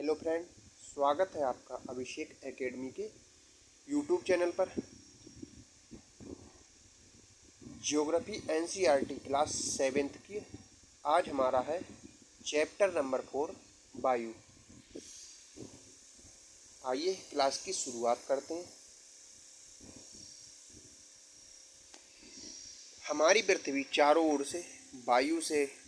Hello friend, स्वागत है आपका अभिषेक एकेडमी के यूट्यूब चैनल पर। ज्योग्राफी एनसीईआरटी क्लास 7th की आज हमारा है चैप्टर नंबर 4 वायु। आइए क्लास की शुरुआत करते हैं। हमारी पृथ्वी चारों ओर से वायु से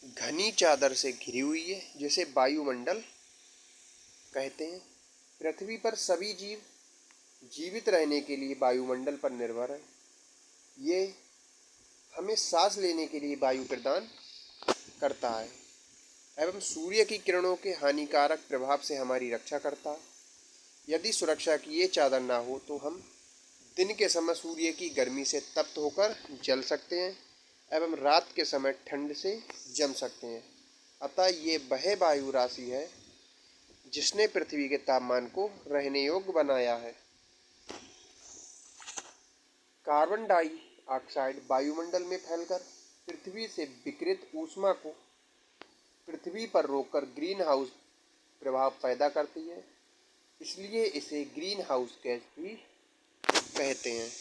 घनी चादर से घिरी हुई है, जिसे वायुमंडल कहते हैं। पृथ्वी पर सभी जीव जीवित रहने के लिए वायुमंडल पर निर्भर है। ये हमें सांस लेने के लिए वायु प्रदान करता है एवं सूर्य की किरणों के हानिकारक प्रभाव से हमारी रक्षा करता है। यदि सुरक्षा की ये चादर ना हो तो हम दिन के समय सूर्य की गर्मी से तप्त होकर जल सकते हैं एवं रात के समय ठंड से जम सकते हैं। अतः ये वह वायु राशि है जिसने पृथ्वी के तापमान को रहने योग्य बनाया है। कार्बन डाइऑक्साइड वायुमंडल में फैलकर पृथ्वी से विकिरित ऊष्मा को पृथ्वी पर रोककर ग्रीन हाउस प्रभाव पैदा करती है, इसलिए इसे ग्रीन हाउस गैस भी कहते हैं।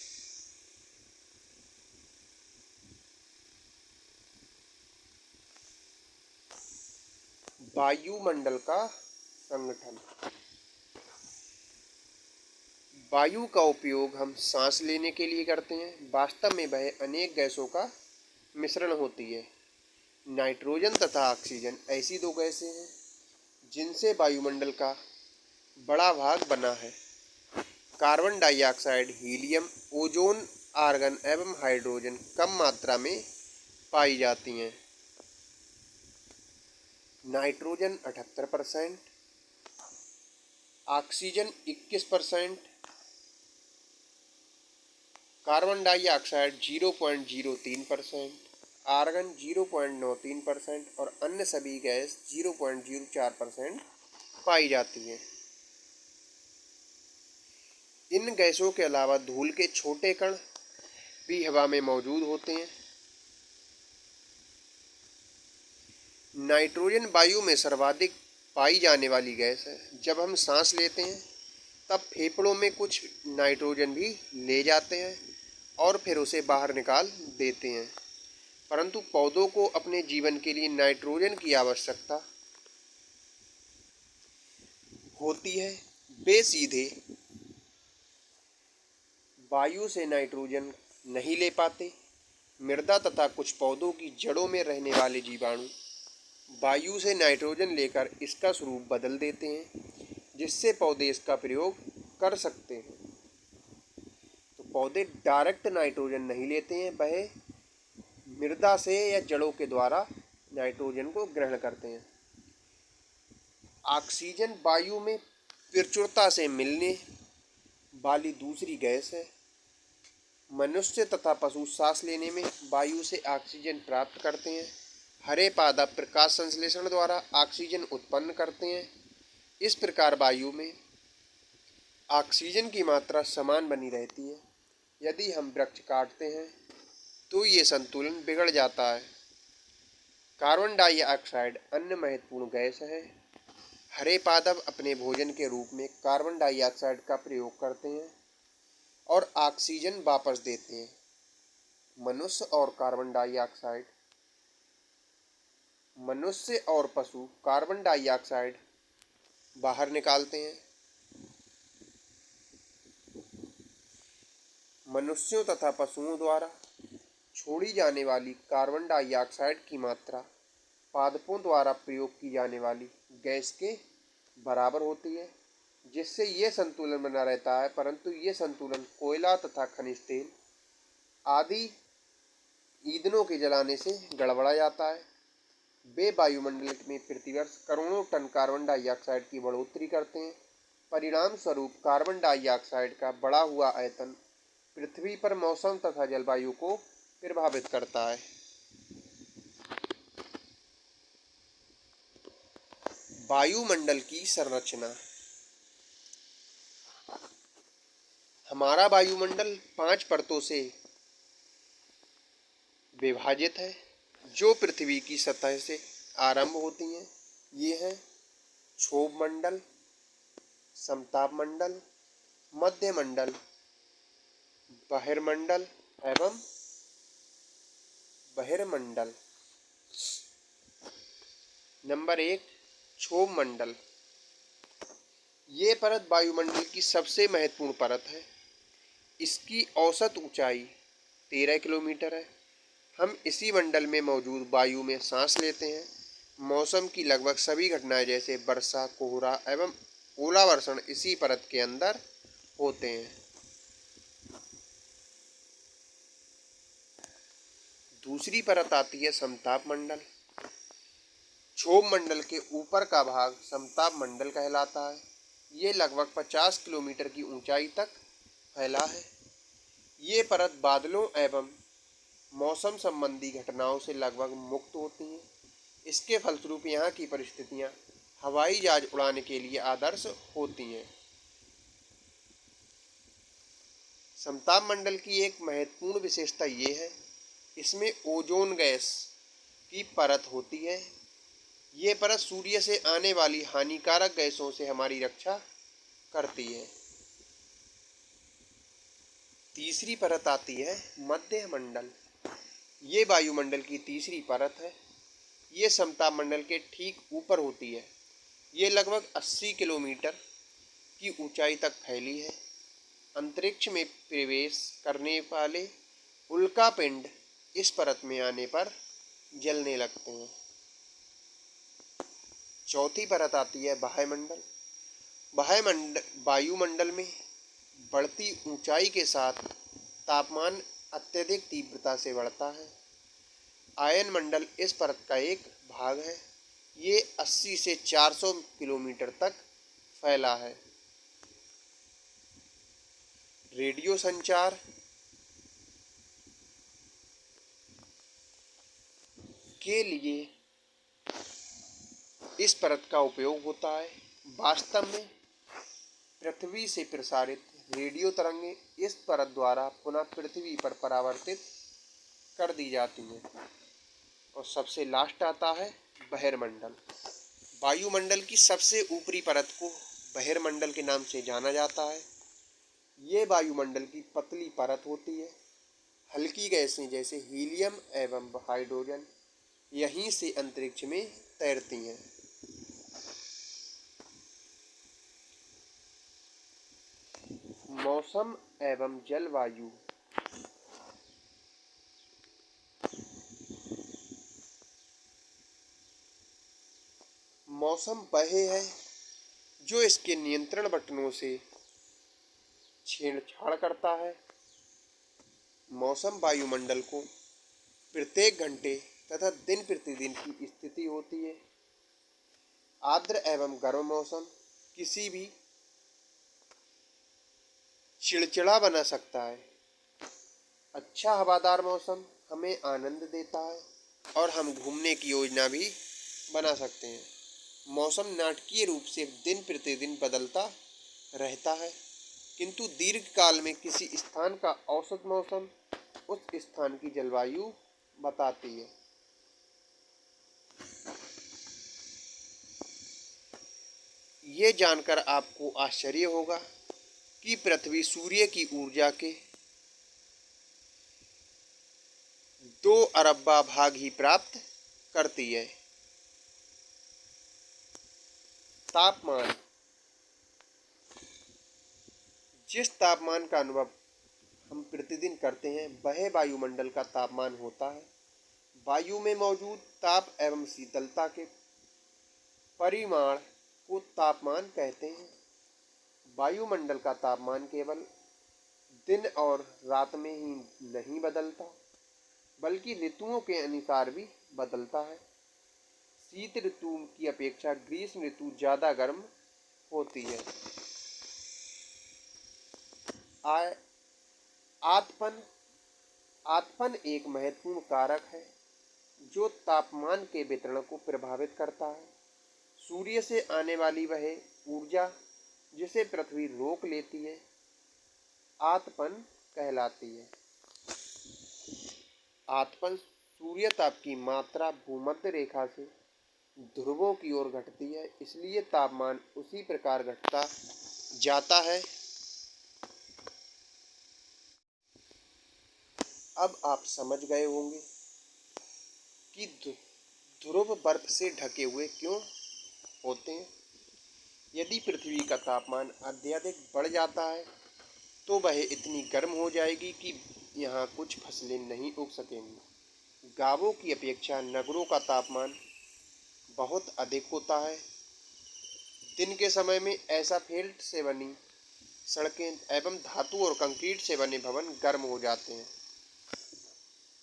वायुमंडल का संगठन। वायु का उपयोग हम सांस लेने के लिए करते हैं। वास्तव में वह अनेक गैसों का मिश्रण होती है। नाइट्रोजन तथा ऑक्सीजन ऐसी दो गैसें हैं जिनसे वायुमंडल का बड़ा भाग बना है। Carbon dioxide, helium, ozone, argon एवं हाइड्रोजन कम मात्रा में पाई जाती हैं। Nitrogen 78%, oxygen 21%, carbon dioxide 0.03%, argon 0.93% और अन्य सभी गैस 0.04% पाई जाती हैं। इन गैसों के अलावा धूल के छोटे कण भी हवा में मौजूद होते हैं। नाइट्रोजन वायु में सर्वाधिक पाई जाने वाली गैस है। जब हम सांस लेते हैं तब फेफड़ों में कुछ नाइट्रोजन भी ले जाते हैं और फिर उसे बाहर निकाल देते हैं, परंतु पौधों को अपने जीवन के लिए नाइट्रोजन की आवश्यकता होती है। वे सीधे वायु से नाइट्रोजन नहीं ले पाते। मृदा तथा कुछ पौधों की जड़ों में रहने वाले जीवाणु वायु से नाइट्रोजन लेकर इसका स्वरूप बदल देते हैं, जिससे पौधे इसका प्रयोग कर सकते हैं। तो पौधे डायरेक्ट नाइट्रोजन नहीं लेते हैं, वह मृदा से या जड़ों के द्वारा नाइट्रोजन को ग्रहण करते हैं। ऑक्सीजन वायु में प्रचुरता से मिलने वाली दूसरी गैस है। मनुष्य तथा पशु सांस लेने में वायु से ऑक्सीजन प्राप्त करते हैं। हरे पादप प्रकाश संश्लेषण द्वारा ऑक्सीजन उत्पन्न करते हैं। इस प्रकार वायु में ऑक्सीजन की मात्रा समान बनी रहती है। यदि हम वृक्ष काटते हैं तो ये संतुलन बिगड़ जाता है। कार्बन डाइऑक्साइड अन्य महत्वपूर्ण गैस है। हरे पादप अपने भोजन के रूप में कार्बन डाइऑक्साइड का प्रयोग करते हैं और ऑक्सीजन वापस देते हैं। मनुष्य और पशु कार्बन डाइऑक्साइड बाहर निकालते हैं। मनुष्यों तथा पशुओं द्वारा छोड़ी जाने वाली कार्बन डाइऑक्साइड की मात्रा पादपों द्वारा प्रयोग की जाने वाली गैस के बराबर होती है, जिससे ये संतुलन बना रहता है। परंतु ये संतुलन कोयला तथा खनिज तेल आदि ईंधनों के जलाने से गड़बड़ा जाता है। वे वायुमंडल में प्रतिवर्ष करोड़ों टन कार्बन डाइऑक्साइड की बढ़ोतरी करते हैं। परिणाम स्वरूप कार्बन डाइऑक्साइड का बढ़ा हुआ आयतन पृथ्वी पर मौसम तथा जलवायु को प्रभावित करता है। वायुमंडल की संरचना। हमारा वायुमंडल 5 परतों से विभाजित है, जो पृथ्वी की सतह से आरंभ होती हैं। ये हैं क्षोभ मंडल, समताप मंडल, मध्य मंडल, बहिर्मंडल एवं बहिर्मंडल। नंबर 1, क्षोभ मंडल। ये परत वायुमंडल की सबसे महत्वपूर्ण परत है। इसकी औसत ऊंचाई 13 किलोमीटर है। हम इसी मंडल में मौजूद वायु में सांस लेते हैं। मौसम की लगभग सभी घटनाएं जैसे वर्षा, कोहरा एवं ओलावर्षण इसी परत के अंदर होते हैं। दूसरी परत आती है समताप मंडल। क्षोभ मंडल के ऊपर का भाग समताप मंडल कहलाता है। ये लगभग 50 किलोमीटर की ऊंचाई तक फैला है। ये परत बादलों एवं मौसम संबंधी घटनाओं से लगभग मुक्त होती हैं। इसके फलस्वरूप यहाँ की परिस्थितियाँ हवाई जहाज उड़ाने के लिए आदर्श होती हैं। समताप मंडल की एक महत्वपूर्ण विशेषता ये है, इसमें ओजोन गैस की परत होती है। ये परत सूर्य से आने वाली हानिकारक गैसों से हमारी रक्षा करती है। तीसरी परत आती है मध्य मंडल। ये वायुमंडल की तीसरी परत है। ये समताप मंडल के ठीक ऊपर होती है। ये लगभग 80 किलोमीटर की ऊंचाई तक फैली है। अंतरिक्ष में प्रवेश करने वाले उल्कापिंड इस परत में आने पर जलने लगते हैं। चौथी परत आती है वायुमंडल। वायुमंडल में बढ़ती ऊंचाई के साथ तापमान अत्यधिक तीव्रता से बढ़ता है। आयन मंडल इस परत का एक भाग है। ये 80 से 400 किलोमीटर तक फैला है। रेडियो संचार के लिए इस परत का उपयोग होता है। वास्तव में पृथ्वी से प्रसारित रेडियो तरंगें इस परत द्वारा पुनः पृथ्वी पर परावर्तित कर दी जाती हैं। और सबसे लास्ट आता है बहिर्मंडल। वायुमंडल की सबसे ऊपरी परत को बहिर्मंडल के नाम से जाना जाता है। ये वायुमंडल की पतली परत होती है। हल्की गैसें जैसे हीलियम एवं हाइड्रोजन यहीं से अंतरिक्ष में तैरती हैं। मौसम एवं जलवायु। मौसम वह है जो इसके नियंत्रण बटनों से छेड़छाड़ करता है। मौसम वायुमंडल को प्रत्येक घंटे तथा दिन प्रतिदिन की स्थिति होती है। आर्द्र एवं गर्म मौसम किसी भी चिड़चिड़ा बना सकता है। अच्छा हवादार मौसम हमें आनंद देता है और हम घूमने की योजना भी बना सकते हैं। मौसम नाटकीय रूप से दिन प्रतिदिन बदलता रहता है, किंतु दीर्घकाल में किसी स्थान का औसत मौसम उस स्थान की जलवायु बताती है। ये जानकर आपको आश्चर्य होगा कि पृथ्वी सूर्य की ऊर्जा के 2 अरबा भाग ही प्राप्त करती है। तापमान। जिस तापमान का अनुभव हम प्रतिदिन करते हैं वह वायुमंडल का तापमान होता है। वायु में मौजूद ताप एवं शीतलता के परिमाण को तापमान कहते हैं। वायुमंडल का तापमान केवल दिन और रात में ही नहीं बदलता, बल्कि ऋतुओं के अनुसार भी बदलता है। शीत ऋतु की अपेक्षा ग्रीष्म ऋतु ज़्यादा गर्म होती है। आतपन। आतपन एक महत्वपूर्ण कारक है जो तापमान के वितरण को प्रभावित करता है। सूर्य से आने वाली वह ऊर्जा जिसे पृथ्वी रोक लेती है आतपन कहलाती है। आतपन सूर्य ताप की मात्रा भूमध्य रेखा से ध्रुवों की ओर घटती है, इसलिए तापमान उसी प्रकार घटता जाता है। अब आप समझ गए होंगे कि ध्रुव बर्फ से ढके हुए क्यों होते हैं। यदि पृथ्वी का तापमान अत्यधिक बढ़ जाता है तो वह इतनी गर्म हो जाएगी कि यहाँ कुछ फसलें नहीं उग सकेंगी। गांवों की अपेक्षा नगरों का तापमान बहुत अधिक होता है। दिन के समय में एस्फाल्ट से बनी सड़कें एवं धातु और कंक्रीट से बने भवन गर्म हो जाते हैं।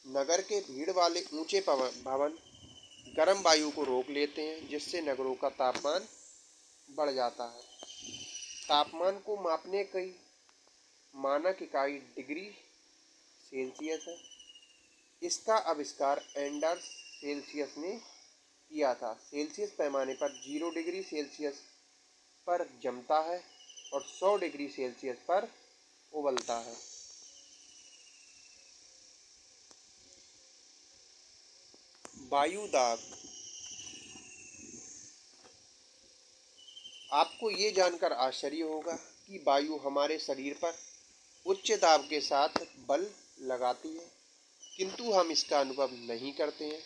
नगर के भीड़ वाले ऊंचे भवन गर्म वायु को रोक लेते हैं, जिससे नगरों का तापमान बढ़ जाता है। तापमान को मापने की मानक इकाई डिग्री सेल्सियस है। इसका आविष्कार एंडर्स सेल्सियस ने किया था। सेल्सियस पैमाने पर 0 डिग्री सेल्सियस पर जमता है और 100 डिग्री सेल्सियस पर उबलता है। वायु दाब। आपको ये जानकर आश्चर्य होगा कि वायु हमारे शरीर पर उच्च दाब के साथ बल लगाती है, किंतु हम इसका अनुभव नहीं करते हैं।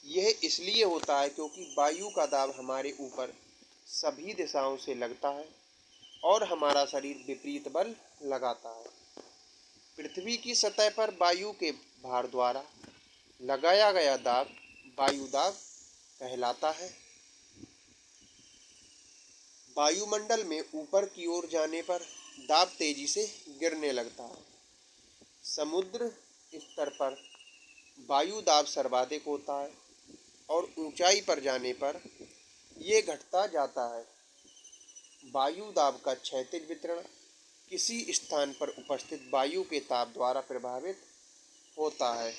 यह इसलिए होता है क्योंकि वायु का दाब हमारे ऊपर सभी दिशाओं से लगता है और हमारा शरीर विपरीत बल लगाता है। पृथ्वी की सतह पर वायु के भार द्वारा लगाया गया दाब वायु दाब कहलाता है। वायुमंडल में ऊपर की ओर जाने पर दाब तेजी से गिरने लगता है। समुद्र स्तर पर वायु दाब सर्वाधिक होता है और ऊंचाई पर जाने पर ये घटता जाता है। वायु दाब का क्षैतिज वितरण किसी स्थान पर उपस्थित वायु के ताप द्वारा प्रभावित होता है।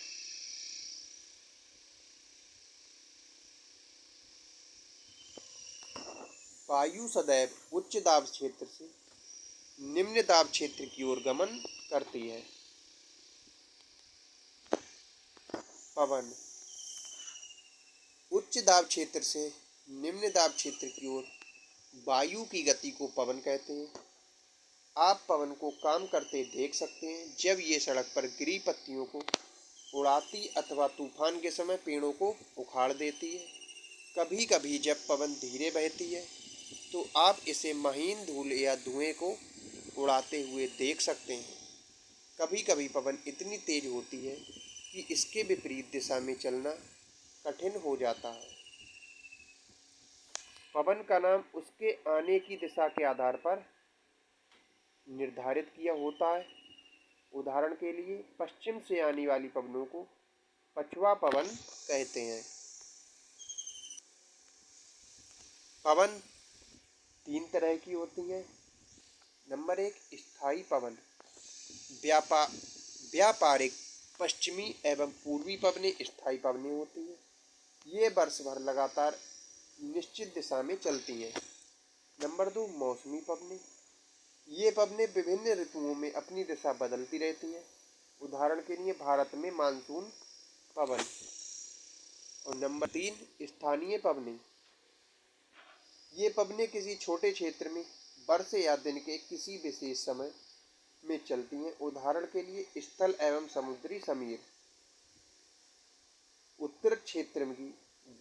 वायु सदैव उच्च दाब क्षेत्र से निम्न दाब क्षेत्र की ओर गमन करती है। पवन। उच्च दाब क्षेत्र से निम्न दाब क्षेत्र की ओर वायु की गति को पवन कहते हैं। आप पवन को काम करते देख सकते हैं जब ये सड़क पर गिरी पत्तियों को उड़ाती अथवा तूफान के समय पेड़ों को उखाड़ देती है। कभी कभी जब पवन धीरे बहती है तो आप इसे महीन धूल या धुएं को उड़ाते हुए देख सकते हैं। कभी कभी पवन इतनी तेज होती है कि इसके विपरीत दिशा में चलना कठिन हो जाता है। पवन का नाम उसके आने की दिशा के आधार पर निर्धारित किया होता है। उदाहरण के लिए पश्चिम से आने वाली पवनों को पछुआ पवन कहते हैं। पवन 3 तरह की होती हैं। नंबर 1 स्थायी पवन। व्यापारिक पश्चिमी एवं पूर्वी पवनें स्थायी पवनें होती हैं। ये वर्ष भर लगातार निश्चित दिशा में चलती हैं। नंबर 2 मौसमी पवनें। ये पवनें विभिन्न ऋतुओं में अपनी दिशा बदलती रहती हैं। उदाहरण के लिए भारत में मानसून पवन। और नंबर 3 स्थानीय पवनें। ये पवनें किसी छोटे क्षेत्र में वर्ष या दिन के किसी विशेष समय में चलती हैं। उदाहरण के लिए स्थल एवं समुद्री समीर। उत्तर क्षेत्र की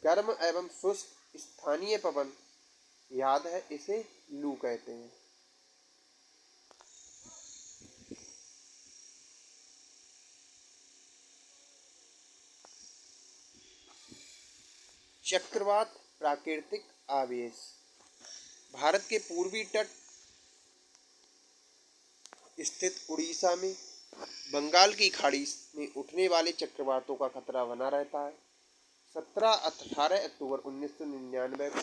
गर्म एवं शुष्क स्थानीय पवन याद है, इसे लू कहते हैं। चक्रवात प्राकृतिक आवेश। भारत के पूर्वी तट स्थित उड़ीसा में बंगाल की खाड़ी में उठने वाले चक्रवातों का खतरा बना रहता है। 18 अक्टूबर 1999 को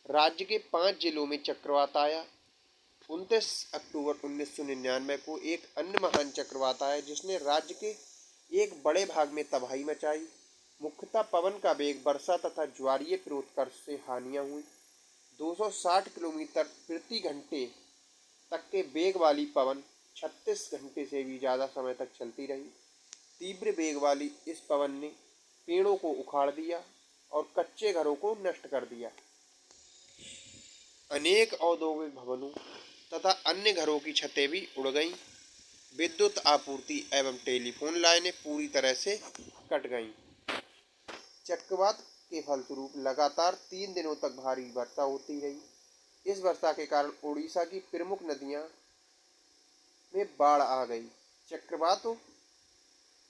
राज्य के 5 जिलों में चक्रवात आया। 29 अक्टूबर 1999 को एक अन्य महान चक्रवात आया जिसने राज्य के एक बड़े भाग में तबाही मचाई। मुख्यतः पवन का वेग, वर्षा तथा ज्वारीय प्रेतोत्कर्ष से हानियां हुई। 260 किलोमीटर प्रति घंटे तक के वेग वाली पवन 36 घंटे से भी ज़्यादा समय तक चलती रही। तीव्र वेग वाली इस पवन ने पेड़ों को उखाड़ दिया और कच्चे घरों को नष्ट कर दिया। अनेक औद्योगिक भवनों तथा अन्य घरों की छतें भी उड़ गईं। विद्युत आपूर्ति एवं टेलीफोन लाइनें पूरी तरह से कट गईं। चक्रवात के फलस्वरूप लगातार 3 दिनों तक भारी वर्षा होती रही। इस वर्षा के कारण उड़ीसा की प्रमुख नदियां में बाढ़ आ गई। चक्रवात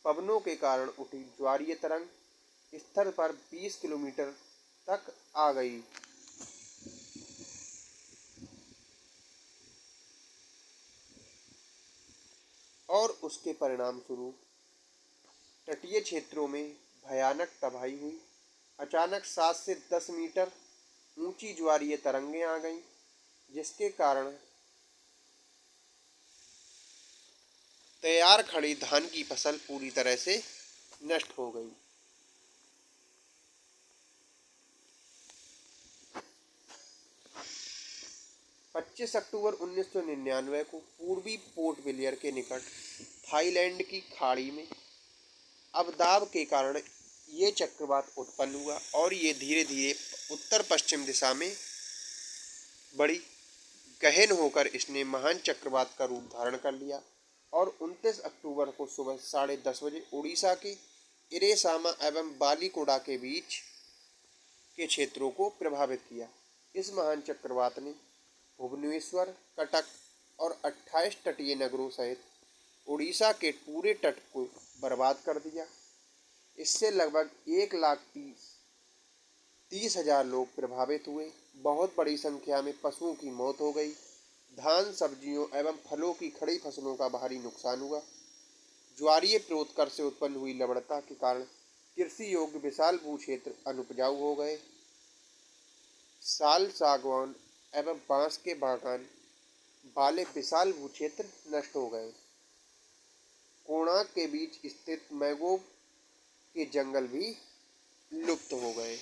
पवनों के कारण उठी ज्वारीय तरंग स्तर पर 20 किलोमीटर तक आ गई। और उसके परिणाम स्वरूप तटीय क्षेत्रों में भयानक तबाही हुई। अचानक 7 से 10 मीटर ऊंची ज्वारीय तरंगें आ गईं, जिसके कारण तैयार खड़ी धान की फसल पूरी तरह से नष्ट हो गई। 25 अक्टूबर 1999 को पूर्वी पोर्ट ब्लेयर के निकट थाईलैंड की खाड़ी में अवदाब के कारण ये चक्रवात उत्पन्न हुआ और ये धीरे धीरे उत्तर पश्चिम दिशा में बढ़ी। गहन होकर इसने महान चक्रवात का रूप धारण कर लिया और 29 अक्टूबर को सुबह 10:30 बजे उड़ीसा के इरेसामा एवं बालीकोडा के बीच के क्षेत्रों को प्रभावित किया। इस महान चक्रवात ने भुवनेश्वर, कटक और 28 तटीय नगरों सहित उड़ीसा के पूरे तट को बर्बाद कर दिया। इससे लगभग 1,30,000 लोग प्रभावित हुए। बहुत बड़ी संख्या में पशुओं की मौत हो गई। धान, सब्जियों एवं फलों की खड़ी फसलों का भारी नुकसान हुआ। ज्वारीय प्रोत्कर से उत्पन्न हुई लवणता के कारण कृषि योग्य विशाल भू क्षेत्र अनुपजाऊ हो गए। साल, सागवान एवं बांस के बागान वाले विशाल भू क्षेत्र नष्ट हो गए। कोणार्क के बीच स्थित मैंग्रोव के जंगल भी लुप्त हो गए।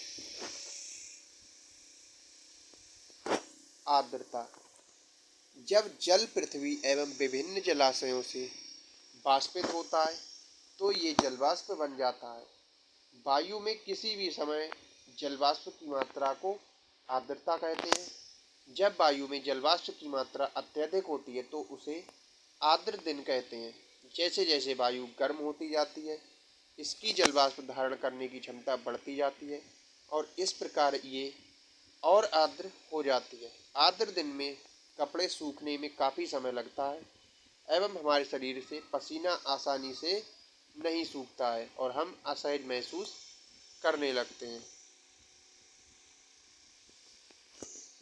आर्द्रता। जब जल पृथ्वी एवं विभिन्न जलाशयों से वाष्पित होता है तो ये जलवाष्प बन जाता है। वायु में किसी भी समय जलवाष्प की मात्रा को आर्द्रता कहते हैं। जब वायु में जलवाष्प की मात्रा अत्यधिक होती है तो उसे आर्द्र दिन कहते हैं। जैसे जैसे वायु गर्म होती जाती है, इसकी जलवाष्प धारण करने की क्षमता बढ़ती जाती है और इस प्रकार ये और आर्द्र हो जाती है। आर्द्र दिन में कपड़े सूखने में काफ़ी समय लगता है एवं हमारे शरीर से पसीना आसानी से नहीं सूखता है और हम असहज महसूस करने लगते हैं।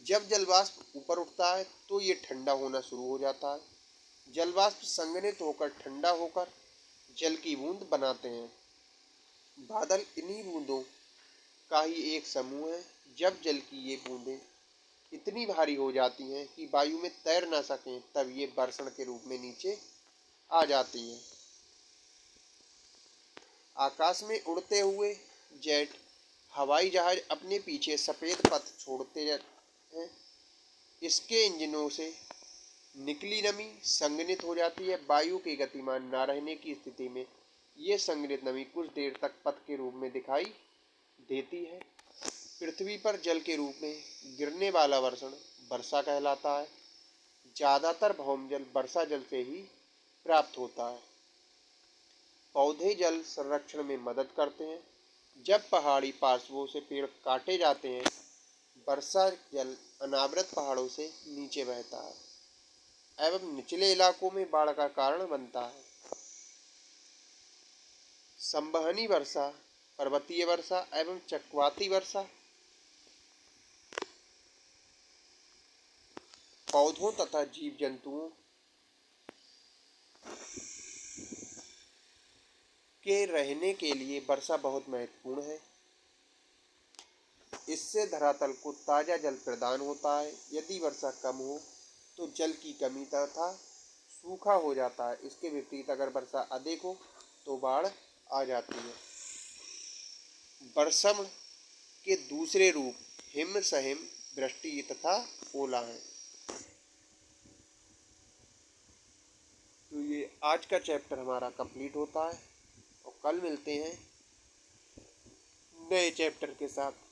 जब जलवाष्प ऊपर उठता है तो ये ठंडा होना शुरू हो जाता है। जलवाष्प संघनित होकर ठंडा होकर जल की बूंद बनाते हैं। बादल इन्हीं बूंदों का ही एक समूह है। जब जल की ये बूंदें इतनी भारी हो जाती हैं कि वायु में तैर ना सकें, तब ये बर्षण के रूप में नीचे आ जाती हैं। आकाश में उड़ते हुए जेट हवाई जहाज अपने पीछे सफ़ेद पथ छोड़ते हैं। इसके इंजनों से निकली नमी संघनित हो जाती है। वायु के गतिमान न रहने की स्थिति में ये संघनित नमी कुछ देर तक पथ के रूप में दिखाई देती है। पृथ्वी पर जल के रूप में गिरने वाला वर्षण वर्षा कहलाता है। ज़्यादातर भौमजल वर्षा जल से ही प्राप्त होता है। पौधे जल संरक्षण में मदद करते हैं। जब पहाड़ी पार्श्वों से पेड़ काटे जाते हैं, वर्षा जल अनावृत पहाड़ों से नीचे बहता है एवं निचले इलाकों में बाढ़ का कारण बनता है। संवहनी वर्षा, पर्वतीय वर्षा एवं चक्रवाती वर्षा पौधों तथा जीव जंतुओं के रहने के लिए वर्षा बहुत महत्वपूर्ण है। इससे धरातल को ताज़ा जल प्रदान होता है। यदि वर्षा कम हो तो जल की कमी तथा सूखा हो जाता है। इसके विपरीत अगर वर्षा अधिक हो तो बाढ़ आ जाती है। वर्षण के दूसरे रूप हिम, सहिम, वृष्टि तथा ओला हैं। तो ये आज का चैप्टर हमारा कंप्लीट होता है और कल मिलते हैं नए चैप्टर के साथ।